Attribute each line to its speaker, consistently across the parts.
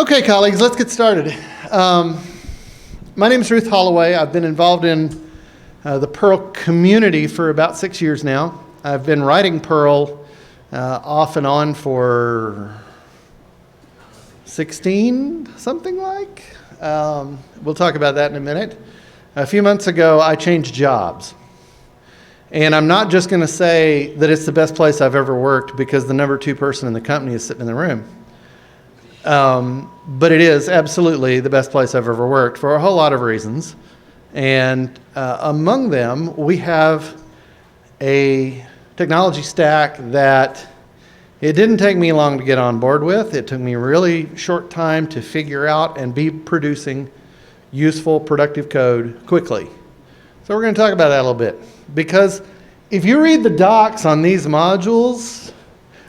Speaker 1: Okay, colleagues, let's get started. My name is Ruth Holloway. I've been involved in the Perl community for about 6 years now. I've been writing Perl off and on for 16, something like. We'll talk about that in a minute. A few months ago, I changed jobs. And I'm not just going to say that it's the best place I've ever worked because the number 2 person in the company is sitting in the room. But it is absolutely the best place I've ever worked for a whole lot of reasons. And among them, we have a technology stack that it didn't take me long to get on board with. It took me a really short time to figure out and be producing useful, productive code quickly. So we're going to talk about that a little bit. Because if you read the docs on these modules,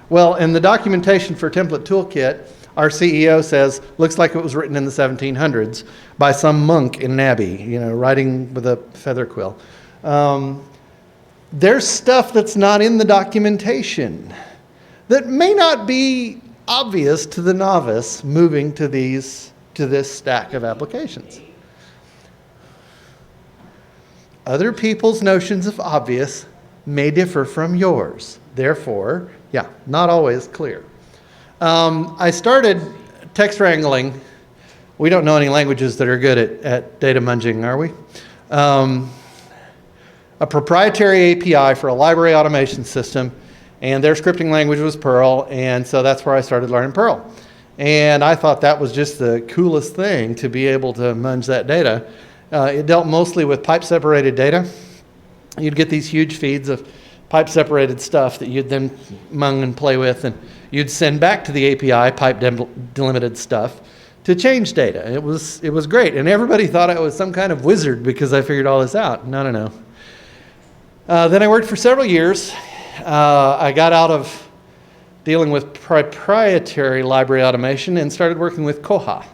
Speaker 1: well, in the documentation for Template Toolkit, our CEO says, looks like it was written in the 1700s by some monk in an abbey, writing with a feather quill. There's stuff that's not in the documentation that may not be obvious to the novice moving to this stack of applications. Other people's notions of obvious may differ from yours. Therefore, not always clear. I started text wrangling. We don't know any languages that are good at data munging, are we? A proprietary API for a library automation system, and their scripting language was Perl, and so that's where I started learning Perl. And I thought that was just the coolest thing to be able to munge that data. It dealt mostly with pipe-separated data. You'd get these huge feeds of pipe-separated stuff that you'd then mung and play with, and you'd send back to the API pipe-delimited stuff to change data. It was great, and everybody thought I was some kind of wizard because I figured all this out. No. Then I worked for several years. I got out of dealing with proprietary library automation and started working with Koha.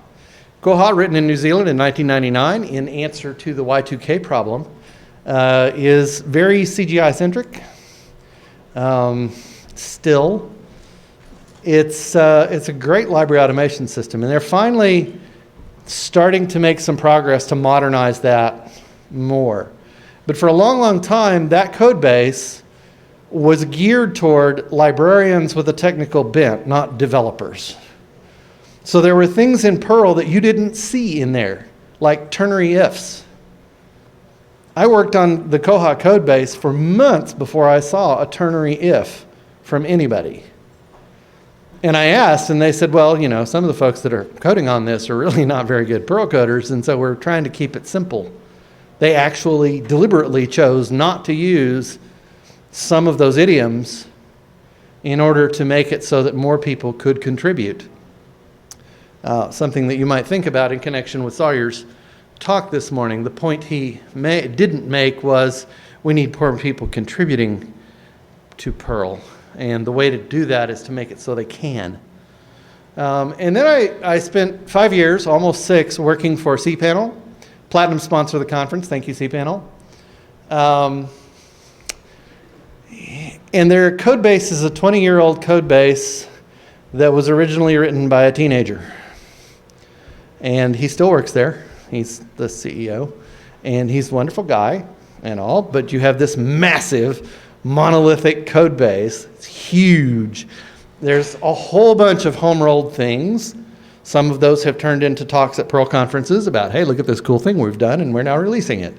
Speaker 1: Koha, written in New Zealand in 1999 in answer to the Y2K problem, is very CGI-centric. Still, it's a great library automation system, and they're finally starting to make some progress to modernize that more. But for a long, long time, that code base was geared toward librarians with a technical bent, not developers. So there were things in Perl that you didn't see in there, like ternary ifs. I worked on the Koha code base for months before I saw a ternary if from anybody. And I asked, and they said, well, some of the folks that are coding on this are really not very good Perl coders, and so we're trying to keep it simple. They actually deliberately chose not to use some of those idioms in order to make it so that more people could contribute. Something that you might think about in connection with Sawyer's talk this morning. The point he didn't make was we need more people contributing to Perl. And the way to do that is to make it so they can. And then I spent 5 years, almost 6, working for cPanel, platinum sponsor of the conference. Thank you, cPanel. And their code base is a 20-year-old code base that was originally written by a teenager. And he still works there. He's the CEO. And he's a wonderful guy and all, but you have this massive monolithic code base. It's huge. There's a whole bunch of home-rolled things. Some of those have turned into talks at Perl conferences about, hey, look at this cool thing we've done, and we're now releasing it.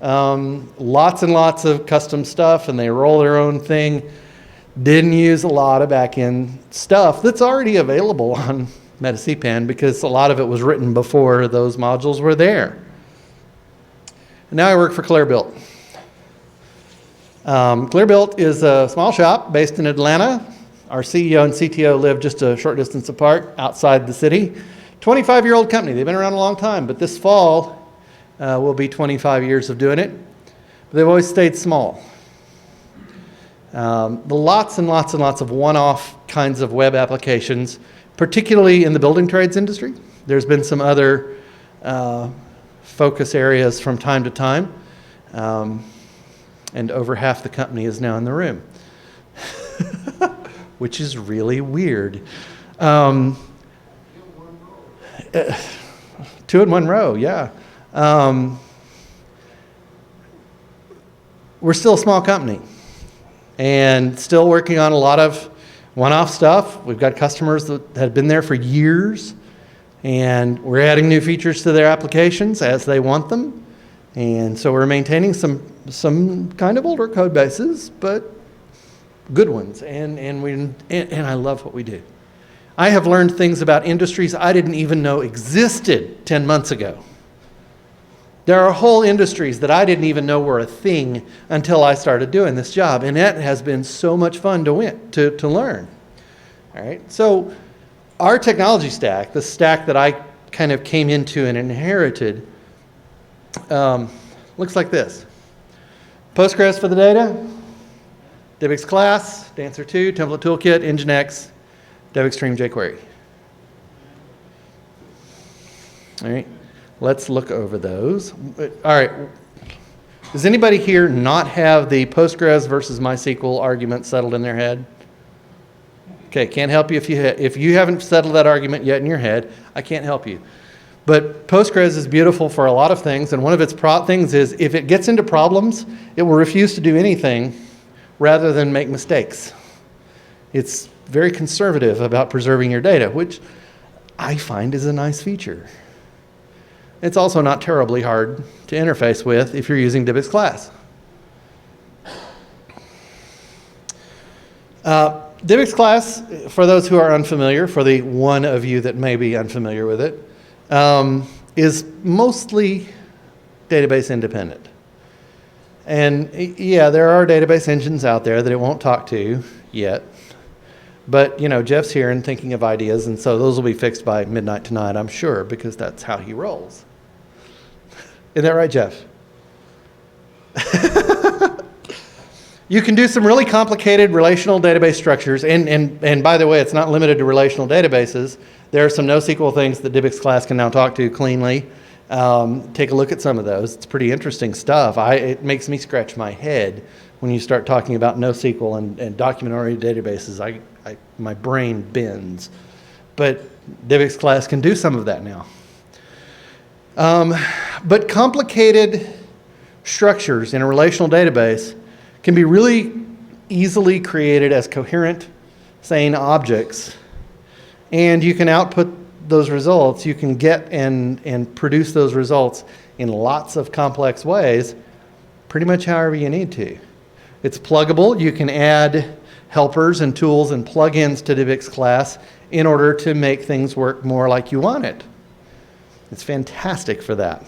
Speaker 1: Lots and lots of custom stuff, and they roll their own thing. Didn't use a lot of back-end stuff that's already available on MetaCPAN because a lot of it was written before those modules were there. And now I work for Clearbuilt. Clearbuilt is a small shop based in Atlanta. Our CEO and CTO live just a short distance apart outside the city. 25-year-old company. They've been around a long time, but this fall will be 25 years of doing it. But they've always stayed small. Lots and lots and lots of one-off kinds of web applications, particularly in the building trades industry. There's been some other focus areas from time to time. And over half the company is now in the room, which is really weird. Two in one row, yeah. We're still a small company and still working on a lot of one-off stuff. We've got customers that have been there for years, and we're adding new features to their applications as they want them. And so we're maintaining some kind of older code bases, but good ones. And I love what we do. I have learned things about industries I didn't even know existed 10 months ago. There are whole industries that I didn't even know were a thing until I started doing this job, and that has been so much fun to learn. All right, so our technology stack, the stack that I kind of came into and inherited, looks like this. Postgres for the data, DBIx class, Dancer2, Template Toolkit, Nginx, DevExtreme jQuery. All right. Let's look over those. All right. Does anybody here not have the Postgres versus MySQL argument settled in their head? Okay, can't help you if you haven't settled that argument yet in your head. I can't help you. But Postgres is beautiful for a lot of things, and one of its things is if it gets into problems, it will refuse to do anything rather than make mistakes. It's very conservative about preserving your data, which I find is a nice feature. It's also not terribly hard to interface with if you're using DBIx class. DBIx class, for those who are unfamiliar, for the one of you that may be unfamiliar with it, is mostly database independent. And yeah, there are database engines out there that it won't talk to yet. But, you know, Jeff's here and thinking of ideas, and so those will be fixed by midnight tonight, I'm sure, because that's how he rolls. Isn't that right, Jeff? You can do some really complicated relational database structures, and by the way, it's not limited to relational databases. There are some NoSQL things that DBIx class can now talk to cleanly. Take a look at some of those. It's pretty interesting stuff. It makes me scratch my head when you start talking about NoSQL and document-oriented databases. My brain bends. But DBIx class can do some of that now. But complicated structures in a relational database can be really easily created as coherent, sane objects. And you can output those results. You can get and produce those results in lots of complex ways, pretty much however you need to. It's pluggable. You can add helpers and tools and plugins to DBIx class in order to make things work more like you want it. It's fantastic for that.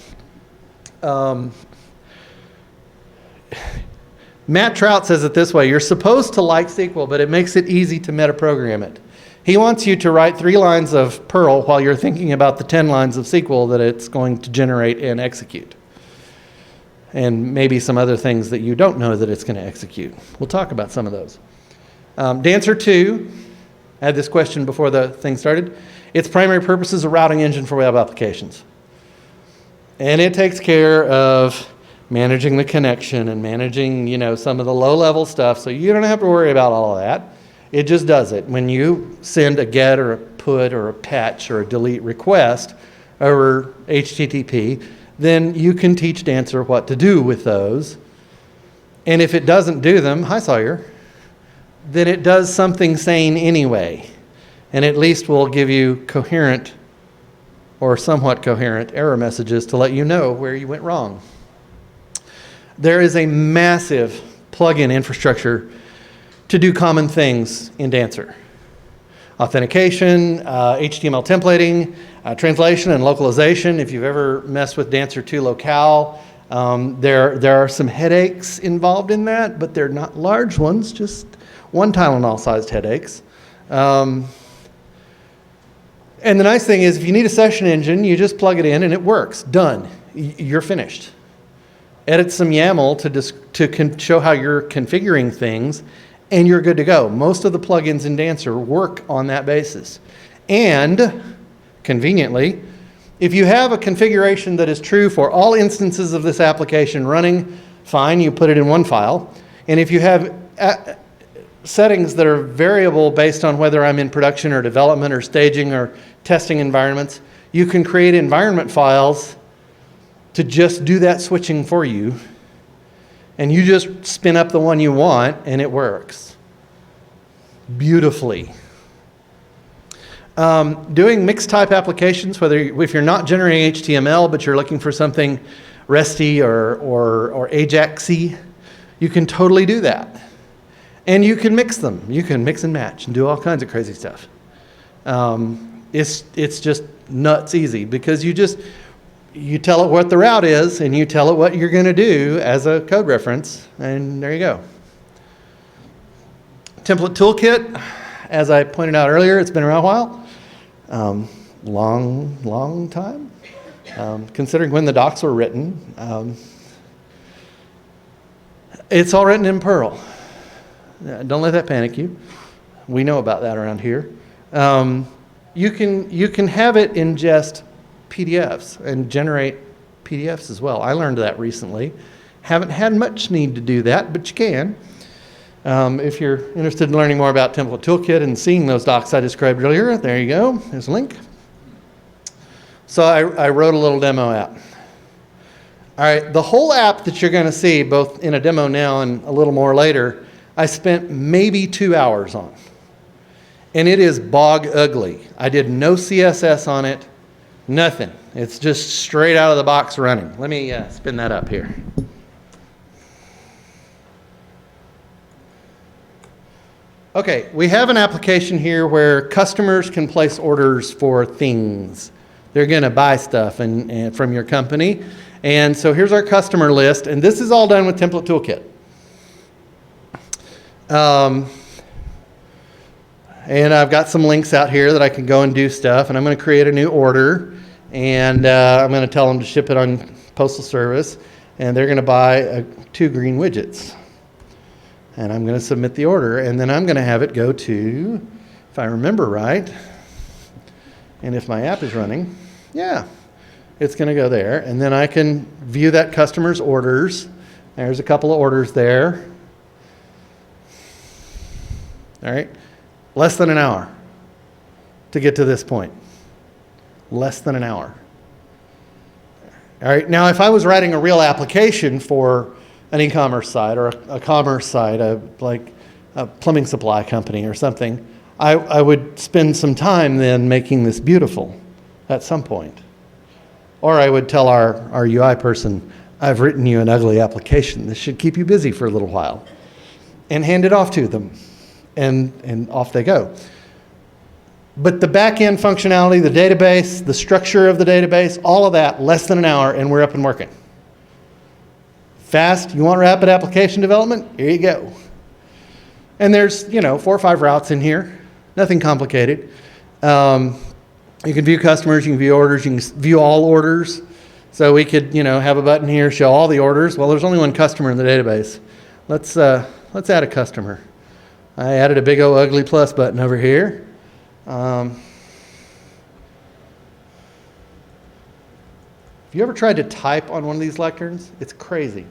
Speaker 1: Matt Trout says it this way: you're supposed to like SQL, but it makes it easy to metaprogram it. He wants you to write 3 lines of Perl while you're thinking about the 10 lines of SQL that it's going to generate and execute. And maybe some other things that you don't know that it's going to execute. We'll talk about some of those. Dancer2, I had this question before the thing started. Its primary purpose is a routing engine for web applications. And it takes care of managing the connection and managing, you know, some of the low-level stuff, so you don't have to worry about all of that. It just does it. When you send a get or a put or a patch or a delete request over HTTP, then you can teach Dancer what to do with those. And if it doesn't do them, hi Sawyer, then it does something sane anyway. And at least will give you coherent or somewhat coherent error messages to let you know where you went wrong. There is a massive plugin infrastructure to do common things in Dancer. Authentication, HTML templating, translation and localization. If you've ever messed with Dancer2 locale, there are some headaches involved in that, but they're not large ones, just one Tylenol-sized headaches. And the nice thing is, if you need a session engine, you just plug it in and it works. Done. You're finished. Edit some YAML to show how you're configuring things, and you're good to go. Most of the plugins in Dancer work on that basis. And, conveniently, if you have a configuration that is true for all instances of this application running, fine, you put it in one file. And if you have settings that are variable based on whether I'm in production or development or staging or testing environments, you can create environment files to just do that switching for you. And you just spin up the one you want, and it works beautifully. Doing mixed type applications, if you're not generating HTML, but you're looking for something REST-y or Ajax-y, you can totally do that. And you can mix them. You can mix and match and do all kinds of crazy stuff. It's just nuts easy because you tell it what the route is and you tell it what you're going to do as a code reference, and there you go. Template Toolkit, as I pointed out earlier, it's been around a while. Long time. Considering when the docs were written. It's all written in Perl. Don't let that panic you. We know about that around here. You can have it ingest PDFs and generate PDFs as well. I learned that recently. Haven't had much need to do that, but you can. If you're interested in learning more about Template Toolkit and seeing those docs I described earlier, there you go. There's a link. So I wrote a little demo app. All right, the whole app that you're going to see, both in a demo now and a little more later, I spent maybe 2 hours on. And it is bog ugly. I did no CSS on it, nothing. It's just straight out of the box running. Let me spin that up here. Okay, we have an application here where customers can place orders for things. They're going to buy stuff and from your company. And so here's our customer list, and this is all done with Template Toolkit. And I've got some links out here that I can go and do stuff, and I'm going to create a new order, and I'm going to tell them to ship it on postal service, and they're going to buy 2 green widgets. And I'm going to submit the order, and then I'm going to have it go to, if I remember right, and if my app is running, yeah, it's going to go there. And then I can view that customer's orders. There's a couple of orders there. All right, less than an hour to get to this point. Less than an hour. All right, now if I was writing a real application for an e-commerce site or a commerce site, like a plumbing supply company or something, I would spend some time then making this beautiful at some point. Or I would tell our UI person, I've written you an ugly application. This should keep you busy for a little while. And hand it off to them. And off they go. But the back-end functionality, the database, the structure of the database, all of that, less than an hour, and we're up and working. Fast, you want rapid application development? Here you go. And there's, 4 or 5 routes in here. Nothing complicated. You can view customers, you can view orders, you can view all orders. So we could, have a button here, show all the orders. Well, there's only one customer in the database. Let's add a customer. I added a big old ugly plus button over here. Have you ever tried to type on one of these lecterns? It's crazy.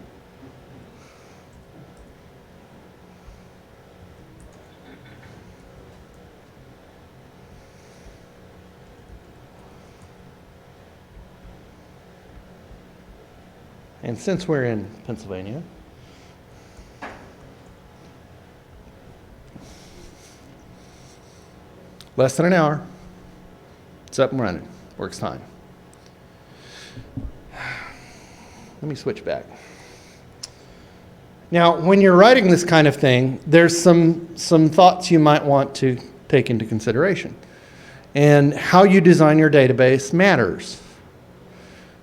Speaker 1: And since we're in Pennsylvania, less than an hour, it's up and running, works fine. Let me switch back. Now, when you're writing this kind of thing, there's some thoughts you might want to take into consideration. And how you design your database matters.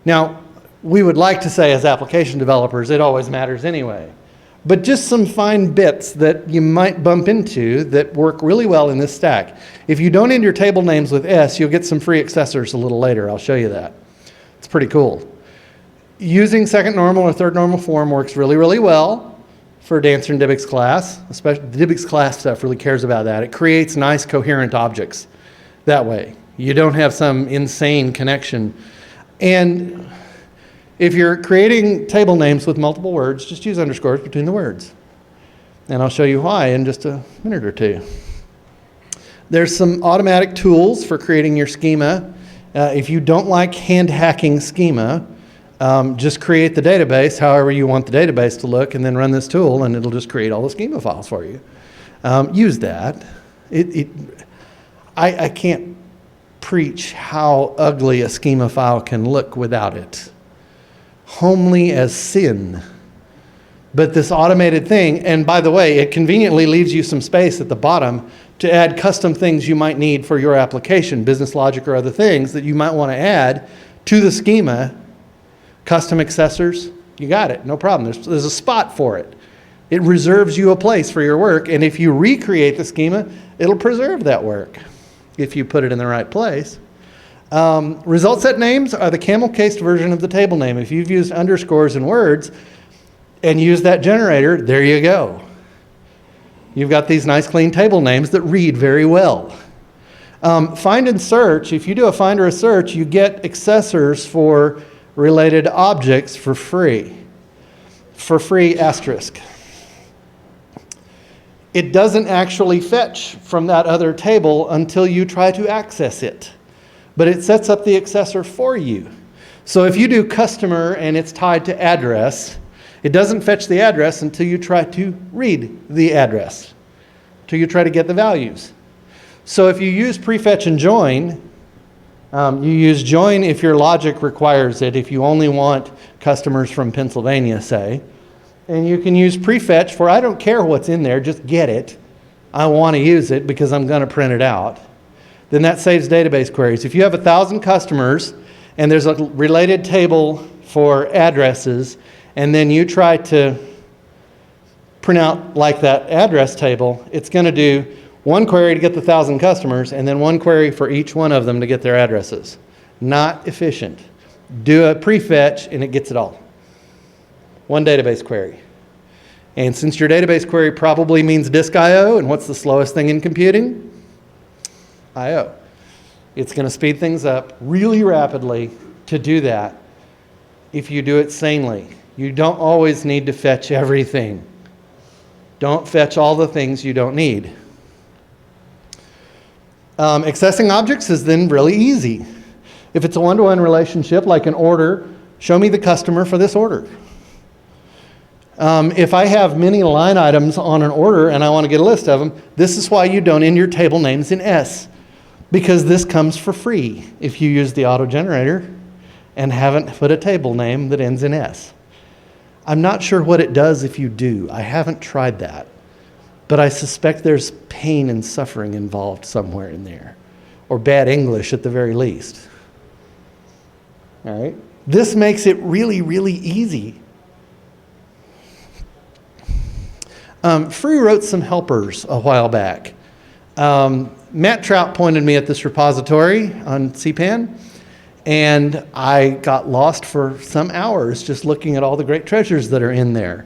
Speaker 1: Now, we would like to say as application developers, it always matters anyway. But just some fine bits that you might bump into that work really well in this stack. If you don't end your table names with S, you'll get some free accessors a little later. I'll show you that. It's pretty cool. Using second normal or third normal form works really, really well for Dancer and DBIx class. Especially the DBIx class stuff really cares about that. It creates nice coherent objects that way. You don't have some insane connection. And if you're creating table names with multiple words, just use underscores between the words. And I'll show you why in just a minute or two. There's some automatic tools for creating your schema If you don't like hand-hacking schema, just create the database however you want the database to look, and then run this tool, and it'll just create all the schema files for you. Use that. I can't preach how ugly a schema file can look without it. Homely as sin. But this automated thing, and by the way, it conveniently leaves you some space at the bottom to add custom things you might need for your application, business logic or other things that you might want to add to the schema. Custom accessors, you got it, no problem. There's a spot for it. It reserves you a place for your work, and if you recreate the schema, it'll preserve that work if you put it in the right place. Result set names are the camel-cased version of the table name. If you've used underscores in words and used that generator, there you go. You've got these nice clean table names that read very well. Find and search, if you do a find or a search, you get accessors for related objects for free. For free, asterisk. It doesn't actually fetch from that other table until you try to access it. But it sets up the accessor for you. So if you do customer and it's tied to address, it doesn't fetch the address until you try to read the address, until you try to get the values. So if you use prefetch and join, you use join if your logic requires it, if you only want customers from Pennsylvania, say. And you can use prefetch for, I don't care what's in there, just get it. I want to use it because I'm going to print it out. Then that saves database queries. If you have 1,000 customers and there's a related table for addresses, and then you try to print out like that address table, it's going to do one query to get the 1,000 customers and then one query for each one of them to get their addresses. Not efficient. Do a prefetch and it gets it all. One database query. And since your database query probably means disk I/O, and what's the slowest thing in computing? I/O. It's going to speed things up really rapidly to do that if you do it sanely. You don't always need to fetch everything. Don't fetch all the things you don't need. Accessing objects is then really easy. If it's a one-to-one relationship like an order, show me the customer for this order. If I have many line items on an order and I want to get a list of them, this is why you don't end your table names in S, because this comes for free if you use the auto generator and haven't put a table name that ends in S. I'm not sure what it does if you do. I haven't tried that, but I suspect there's pain and suffering involved somewhere in there, or bad English at the very least. All right? This makes it really, really easy. Free wrote some helpers a while back. Matt Trout pointed me at this repository on CPAN, and I got lost for some hours just looking at all the great treasures that are in there.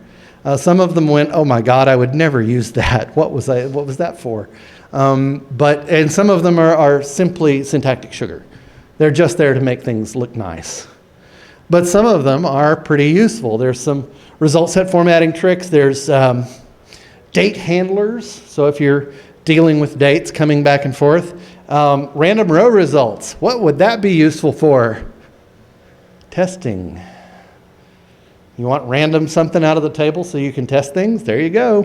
Speaker 1: Some of them went, oh my God, I would never use that. What was that for? And some of them are simply syntactic sugar. They're just there to make things look nice. But some of them are pretty useful. There's some result set formatting tricks. There's date handlers, so if you're dealing with dates coming back and forth. Random row results, what would that be useful for? Testing. You want random something out of the table so you can test things? There you go.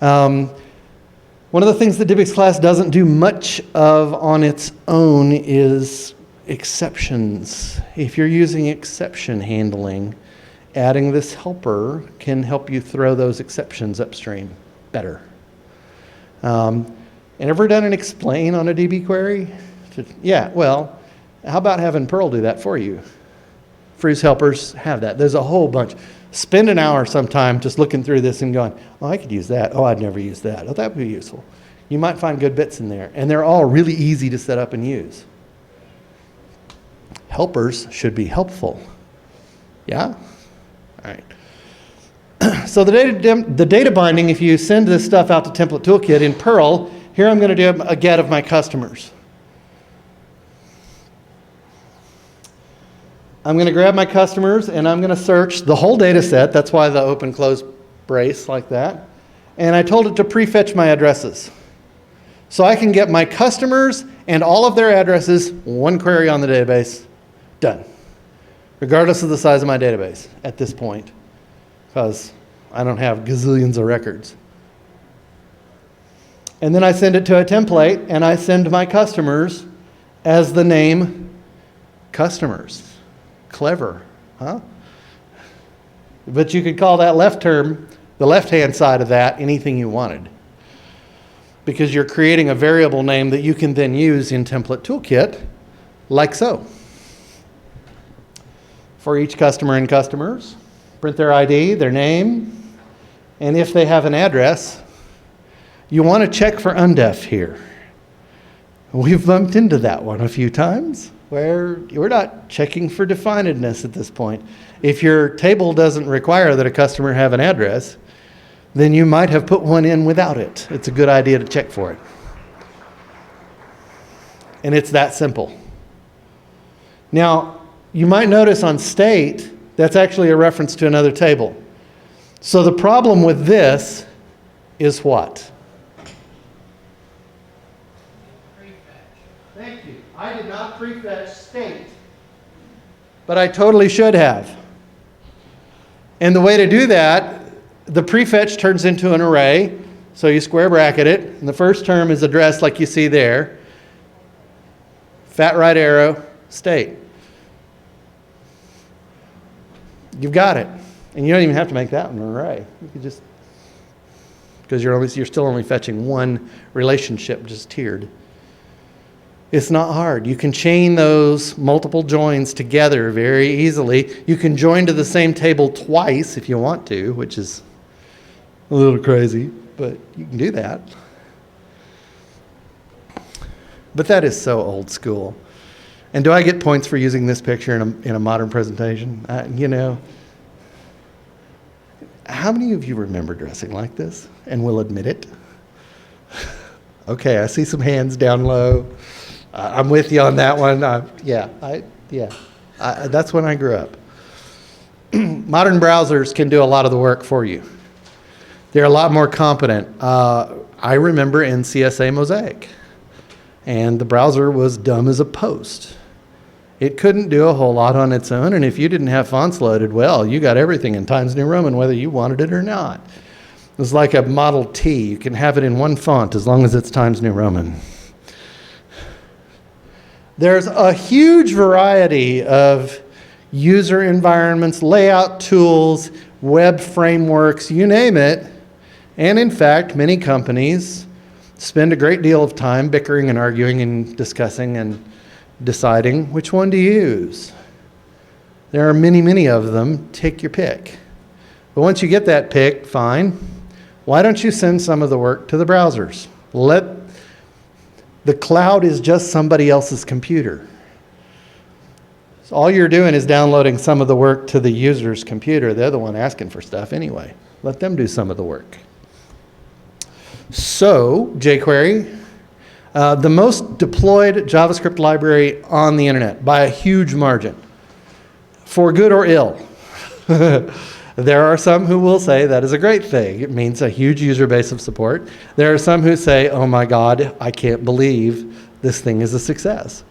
Speaker 1: One of the things that DBIx class doesn't do much of on its own is exceptions. If you're using exception handling, adding this helper can help you throw those exceptions upstream better. And ever done an explain on a DB query? Yeah, well, how about having Perl do that for you? Freeze helpers have that. There's a whole bunch. Spend an hour sometime just looking through this and going, oh, I could use that. Oh, I'd never use that. Oh, that would be useful. You might find good bits in there. And they're all really easy to set up and use. Helpers should be helpful. Yeah? All right. So the data binding, if you send this stuff out to Template Toolkit in Perl, here I'm going to do a get of my customers. I'm going to grab my customers and I'm going to search the whole data set. That's why the open close brace like that. And I told it to prefetch my addresses. So I can get my customers and all of their addresses, one query on the database, done. Regardless of the size of my database at this point, because I don't have gazillions of records. And then I send it to a template, and I send my customers as the name customers. Clever, huh? But you could call that left term, the left-hand side of that, anything you wanted. Because you're creating a variable name that you can then use in Template Toolkit, like so. For each customer and customers, print their ID, their name, and if they have an address, you want to check for undef here. We've bumped into that one a few times where we're not checking for definedness at this point. If your table doesn't require that a customer have an address, then you might have put one in without it. It's a good idea to check for it. And it's that simple. Now, you might notice on state, that's actually a reference to another table. So the problem with this is what? Thank you. I did not prefetch state, but I totally should have. And the way to do that, the prefetch turns into an array, so you square bracket it, and the first term is addressed like you see there. Fat right arrow, state. You've got it. And you don't even have to make that one an array. You can just, because you're still only fetching one relationship, just tiered. It's not hard. You can chain those multiple joins together very easily. You can join to the same table twice if you want to, which is a little crazy, but you can do that. But that is so old school. And do I get points for using this picture in a modern presentation? You know, how many of you remember dressing like this and will admit it? Okay, I see some hands down low. I'm with you on that one. That's when I grew up. Modern browsers can do a lot of the work for you. They're a lot more competent. I remember NCSA Mosaic, and the browser was dumb as a post. It couldn't do a whole lot on its own, and if you didn't have fonts loaded, well, you got everything in Times New Roman, whether you wanted it or not. It was like a Model T. You can have it in one font as long as it's Times New Roman. There's a huge variety of user environments, layout tools, web frameworks, you name it. And in fact, many companies spend a great deal of time bickering and arguing and discussing and deciding which one to use. There are many, many of them. Take your pick. But once you get that pick, fine. Why don't you send some of the work to the browsers? The cloud is just somebody else's computer. So all you're doing is downloading some of the work to the user's computer. They're the one asking for stuff anyway. Let them do some of the work. So, jQuery, the most deployed JavaScript library on the internet by a huge margin, for good or ill. There are some who will say that is a great thing. It means a huge user base of support. There are some who say, oh my God, I can't believe this thing is a success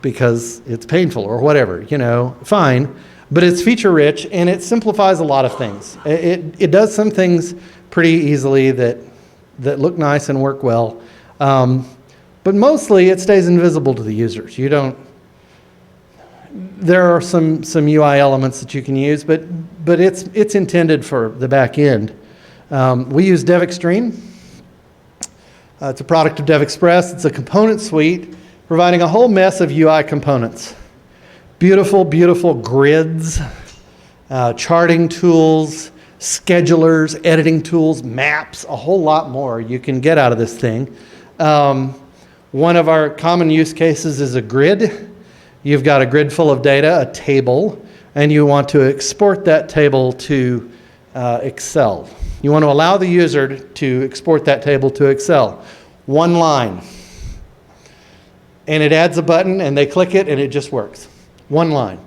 Speaker 1: because it's painful or whatever, you know, fine. But it's feature rich and it simplifies a lot of things. It does some things pretty easily that look nice and work well. But mostly it stays invisible to the users. There are some UI elements that you can use, but it's intended for the back end. We use DevExtreme. It's a product of DevExpress. It's a component suite providing a whole mess of UI components. Beautiful, beautiful grids, charting tools, schedulers, editing tools, maps, a whole lot more you can get out of this thing. One of our common use cases is a grid. You've got a grid full of data, a table, and you want to export that table to Excel. You want to allow the user to export that table to Excel. One line. And it adds a button, and they click it, and it just works. One line.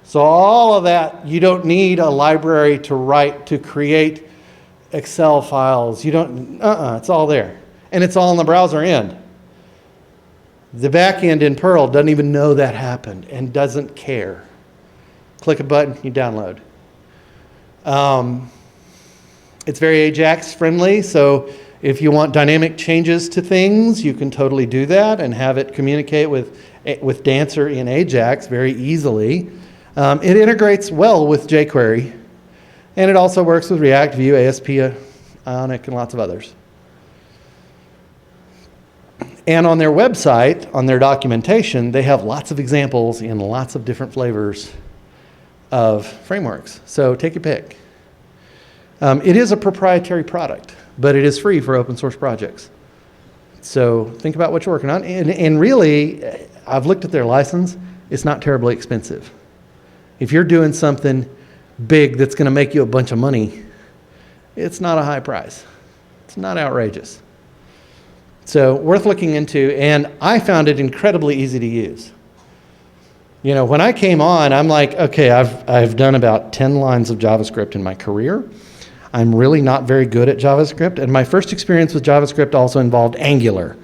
Speaker 1: So all of that, you don't need a library to create Excel files. You don't, it's all there. and it's all on the browser end. The back end in Perl doesn't even know that happened and doesn't care. Click a button, you download. It's very Ajax friendly, so if you want dynamic changes to things, you can totally do that and have it communicate with Dancer in Ajax very easily. It integrates well with jQuery, and it also works with React, Vue, ASP, Ionic, and lots of others. And on their website, on their documentation, they have lots of examples in lots of different flavors of frameworks. So take your pick. It is a proprietary product, but it is free for open source projects. So think about what you're working on. And really, I've looked at their license. It's not terribly expensive. If you're doing something big that's going to make you a bunch of money, it's not a high price. It's not outrageous. So worth looking into, and I found it incredibly easy to use. You know, when I came on, I'm like, okay, I've done about 10 lines of JavaScript in my career. I'm really not very good at JavaScript, and my first experience with JavaScript also involved Angular.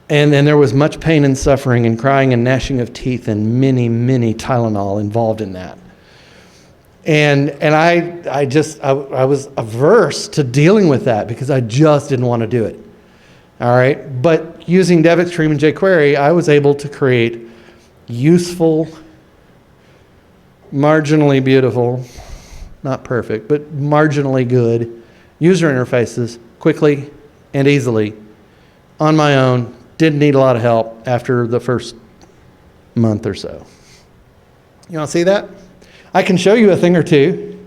Speaker 1: And then there was much pain and suffering and crying and gnashing of teeth and many, many Tylenol involved in that. And I was averse to dealing with that because I just didn't want to do it. All right, but using DevExpress and jQuery, I was able to create useful, marginally beautiful, not perfect, but marginally good user interfaces quickly and easily on my own. Didn't need a lot of help after the first month or so. You want to see that? I can show you a thing or two.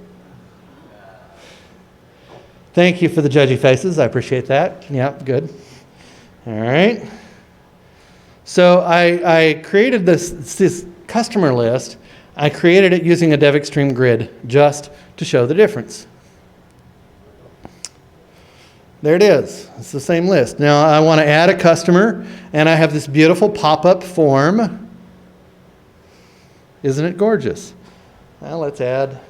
Speaker 1: Thank you for the judgy faces. I appreciate that. Yeah, good. All right. So I created this customer list. I created it using a DevExpress grid just to show the difference. There it is. It's the same list. Now I want to add a customer, and I have this beautiful pop-up form. Isn't it gorgeous? Well, let's add.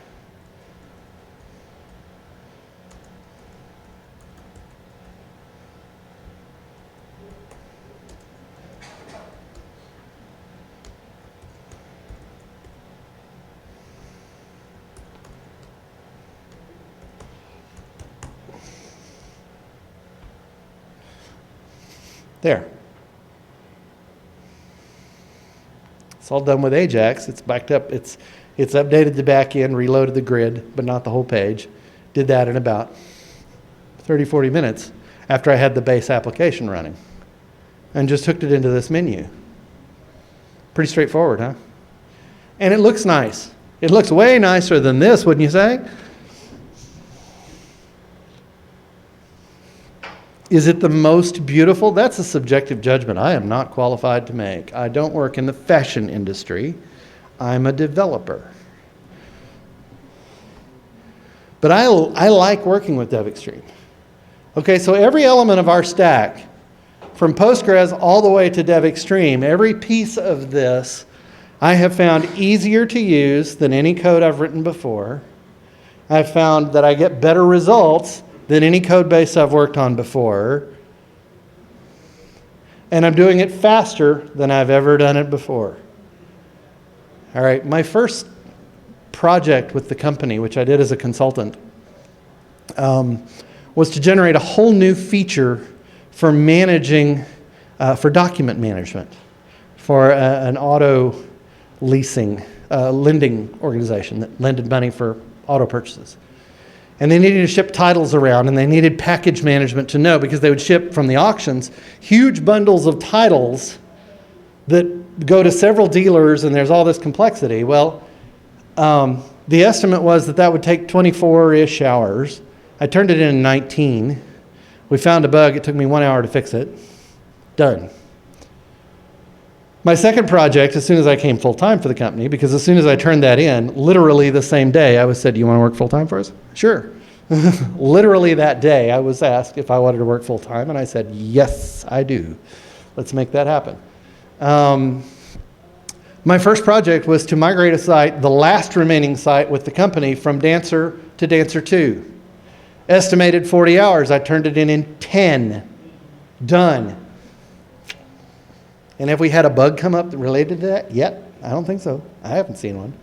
Speaker 1: There. It's all done with Ajax. It's backed up. It's updated the back end, reloaded the grid, but not the whole page. Did that in about 30, 40 minutes after I had the base application running. And just hooked it into this menu. Pretty straightforward, huh? And it looks nice. It looks way nicer than this, wouldn't you say? Is it the most beautiful? That's a subjective judgment I am not qualified to make. I don't work in the fashion industry. I'm a developer. But I like working with DevExpress. Okay, so every element of our stack, from Postgres all the way to DevExpress, every piece of this I have found easier to use than any code I've written before. I've found that I get better results than any code base I've worked on before. And I'm doing it faster than I've ever done it before. All right, my first project with the company, which I did as a consultant, was to generate a whole new feature for managing, for document management, for an auto leasing, lending organization that lended money for auto purchases. And they needed to ship titles around, and they needed package management to know, because they would ship from the auctions huge bundles of titles that go to several dealers, and there's all this complexity. Well, the estimate was that would take 24-ish hours. I turned it in 19. We found a bug. It took me 1 hour to fix it. Done. My second project, as soon as I came full-time for the company, because as soon as I turned that in, literally the same day, I was said, "Do you want to work full-time for us?" Sure. Literally that day, I was asked if I wanted to work full-time, and I said, "Yes, I do. Let's make that happen." My first project was to migrate a site, the last remaining site with the company, from Dancer to Dancer2. Estimated 40 hours. I turned it in 10. Done. And have we had a bug come up related to that yet? I don't think so. I haven't seen one.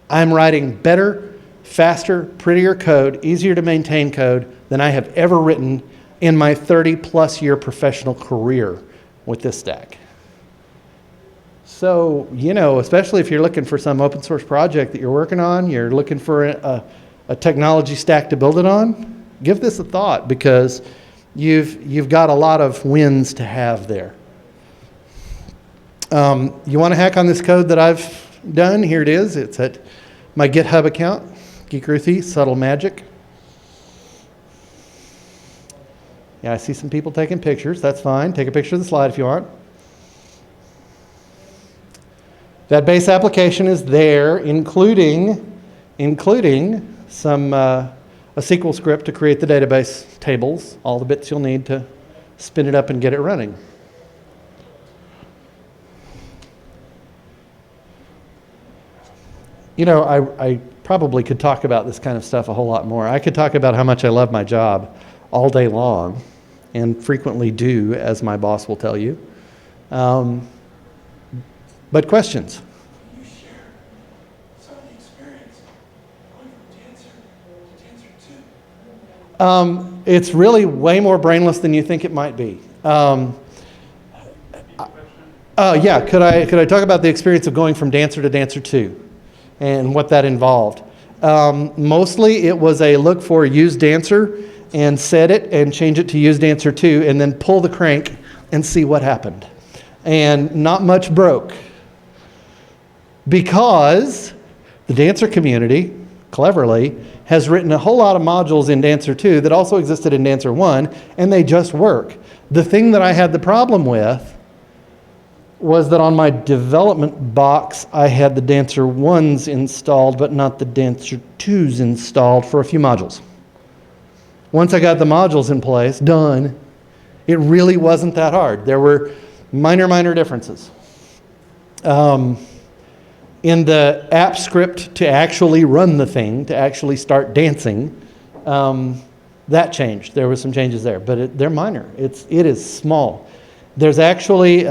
Speaker 1: I'm writing better, faster, prettier code, easier to maintain code than I have ever written in my 30-plus year professional career with this stack. So, especially if you're looking for some open source project that you're working on, you're looking for a technology stack to build it on, give this a thought, because you've got a lot of wins to have there. You want to hack on this code that I've done? Here it is. It's at my GitHub account, Geek Ruthy, Subtle Magic. Yeah, I see some people taking pictures. That's fine. Take a picture of the slide if you want. That base application is there, including some a SQL script to create the database tables, all the bits you'll need to spin it up and get it running. I probably could talk about this kind of stuff a whole lot more. I could talk about how much I love my job all day long, and frequently do, as my boss will tell you. But questions?
Speaker 2: Can you share some of the experience going from Dancer to Dancer2?
Speaker 1: It's really way more brainless than you think it might be. Yeah, could I talk about the experience of going from Dancer to Dancer2 and what that involved? Mostly it was a look for use Dancer and set it and change it to use Dancer2 and then pull the crank and see what happened. And not much broke, because the Dancer community, cleverly, has written a whole lot of modules in Dancer2 that also existed in Dancer1, and they just work. The thing that I had the problem with was that on my development box, I had the Dancer1s installed, but not the Dancer2s installed for a few modules. Once I got the modules in place, done, it really wasn't that hard. There were minor differences. In the app script to actually run the thing, to actually start dancing, that changed. There were some changes there, but they're minor. It is small. There's actually,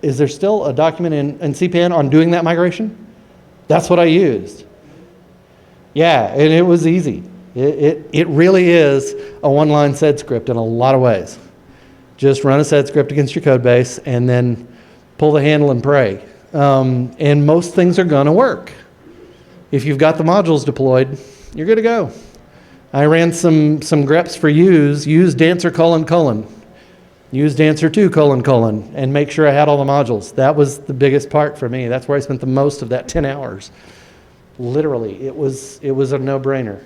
Speaker 1: is there still a document in CPN on doing that migration? That's what I used. Yeah, and it was easy. It really is a one-line sed script in a lot of ways. Just run a sed script against your code base and then pull the handle and pray. And most things are going to work. If you've got the modules deployed, you're good to go. I ran some greps for use Dancer : use Dancer2 : and make sure I had all the modules. That was the biggest part for me. That's where I spent the most of that 10 hours. Literally, it was a no-brainer.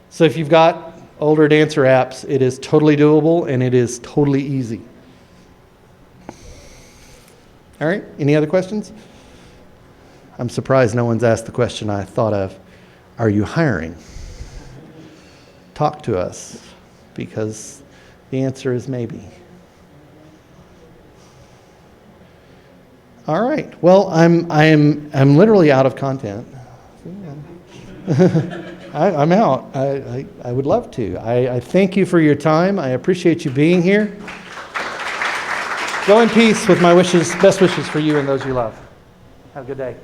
Speaker 1: So if you've got older Dancer apps, it is totally doable and it is totally easy. All right, any other questions? I'm surprised no one's asked the question I thought of. Are you hiring? Talk to us, because the answer is maybe. All right, well, I'm literally out of content. I'm out. I would love to. I thank you for your time. I appreciate you being here. Go in peace with my wishes, best wishes for you and those you love. Have a good day.